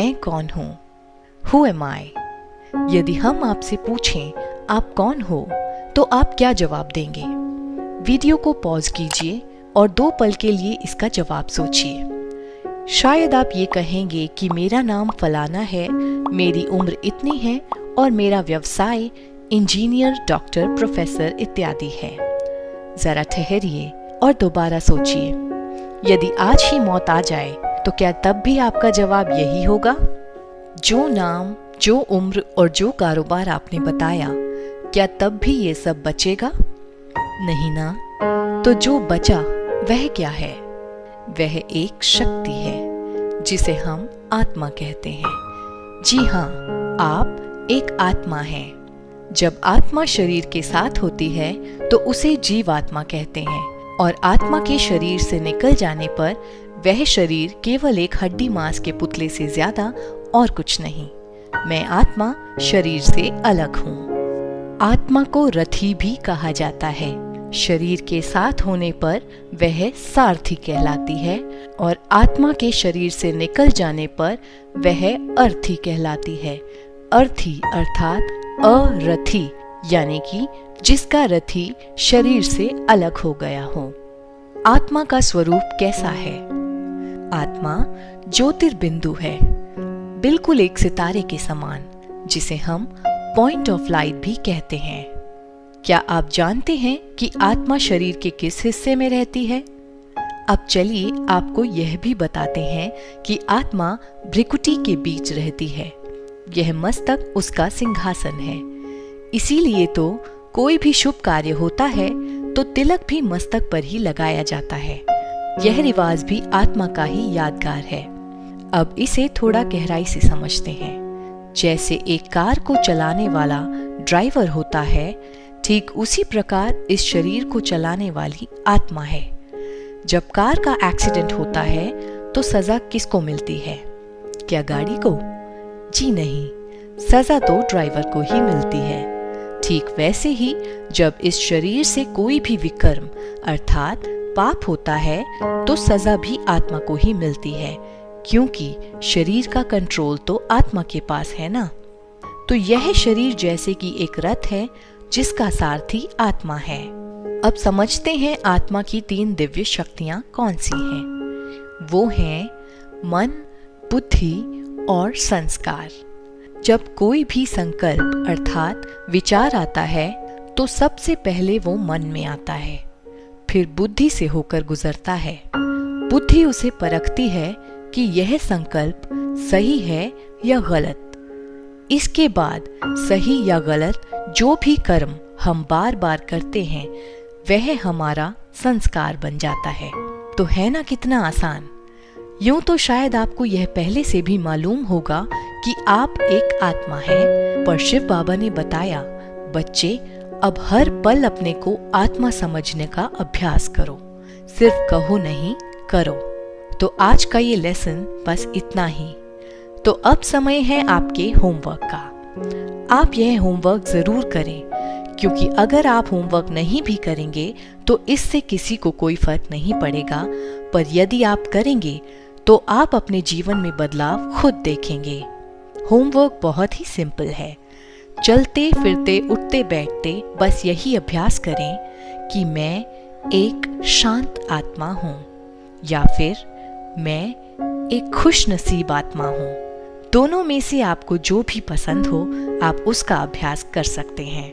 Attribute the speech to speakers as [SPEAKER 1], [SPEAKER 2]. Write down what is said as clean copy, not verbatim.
[SPEAKER 1] मैं कौन हूँ? Who am I? यदि हम आपसे पूछें आप कौन हो तो आप क्या जवाब देंगे? वीडियो को पॉज कीजिए और 2 पल के लिए इसका जवाब सोचिए। शायद आप ये कहेंगे कि मेरा नाम फलाना है, मेरी उम्र इतनी है और मेरा व्यवसाय इंजीनियर, डॉक्टर, प्रोफेसर इत्यादि है। जरा ठहरिए और दोबारा सोचिए, यदि आज ही मौत आ जाए तो क्या तब भी आपका जवाब यही होगा? जो नाम, जो उम्र और जो कारोबार आपने बताया, क्या तब भी ये सब बचेगा? नहीं ना। तो जो बचा वह क्या है? वह एक शक्ति है जिसे हम आत्मा कहते हैं। जी हाँ, आप एक आत्मा हैं। जब आत्मा शरीर के साथ होती है तो उसे जीवात्मा कहते हैं और आत्मा के शरीर से निकल जाने पर वह शरीर केवल एक हड्डी मांस के पुतले से ज्यादा और कुछ नहीं। मैं आत्मा शरीर से अलग हूँ। आत्मा को रथी भी कहा जाता है। शरीर के साथ होने पर वह सारथी कहलाती है और आत्मा के शरीर से निकल जाने पर वह अर्थी कहलाती है। अर्थी अर्थात अरथी, यानी कि जिसका रथी शरीर से अलग हो गया हो। आत्मा का स्वरूप कैसा है? आत्मा ज्योतिर्बिंदु है, बिल्कुल एक सितारे के समान, जिसे हम पॉइंट ऑफ लाइट भी कहते हैं। क्या आप जानते हैं कि आत्मा शरीर के किस हिस्से में रहती है? अब चलिए आपको यह भी बताते हैं कि आत्मा भ्रिकुटी के बीच रहती है। यह मस्तक उसका सिंहासन है। इसीलिए तो कोई भी शुभ कार्य होता है तो तिलक भी मस्तक पर ही लगाया जाता है। यह रिवाज भी आत्मा का ही यादगार है। अब इसे थोड़ा गहराई से समझते हैं। जैसे एक कार को चलाने वाला ड्राइवर होता है, ठीक उसी प्रकार इस शरीर को चलाने वाली आत्मा है। जब कार का एक्सीडेंट होता है तो सजा किसको मिलती है? क्या गाड़ी को? जी नहीं, सजा तो ड्राइवर को ही मिलती है। ठीक वैसे ही जब इस शरीर से कोई भी विकर्म अर्थात पाप होता है तो सजा भी आत्मा को ही मिलती है, क्योंकि शरीर का कंट्रोल तो आत्मा के पास है ना। तो यह शरीर जैसे कि एक रथ है जिसका सारथी आत्मा है। अब समझते हैं आत्मा की 3 दिव्य शक्तियां कौन सी हैं। वो हैं मन, बुद्धि और संस्कार। जब कोई भी संकल्प अर्थात विचार आता है तो सबसे पहले वो मन में आता है, फिर बुद्धि से होकर गुजरता है। बुद्धि उसे परखती है कि यह संकल्प सही है या गलत। इसके बाद सही या गलत जो भी कर्म हम बार बार करते हैं वह हमारा संस्कार बन जाता है। तो है ना कितना आसान। यूं तो शायद आपको यह पहले से भी मालूम होगा कि आप एक आत्मा हैं, पर शिव बाबा ने बताया, बच्चे अब हर पल अपने को आत्मा समझने का अभ्यास करो, सिर्फ कहो नहीं, करो। तो आज का ये लेसन बस इतना ही। तो अब समय है आपके होमवर्क का। आप यह होमवर्क जरूर करें, क्योंकि अगर आप होमवर्क नहीं भी करेंगे तो इससे किसी को कोई फर्क नहीं पड़ेगा, पर यदि आप करेंगे तो आप अपने जीवन में बदलाव खुद देखेंगे। होमवर्क बहुत ही सिंपल है। चलते फिरते उठते बैठते बस यही अभ्यास करें कि मैं एक शांत आत्मा हूँ, या फिर मैं एक खुश नसीब आत्मा हूँ। दोनों में से आपको जो भी पसंद हो आप उसका अभ्यास कर सकते हैं।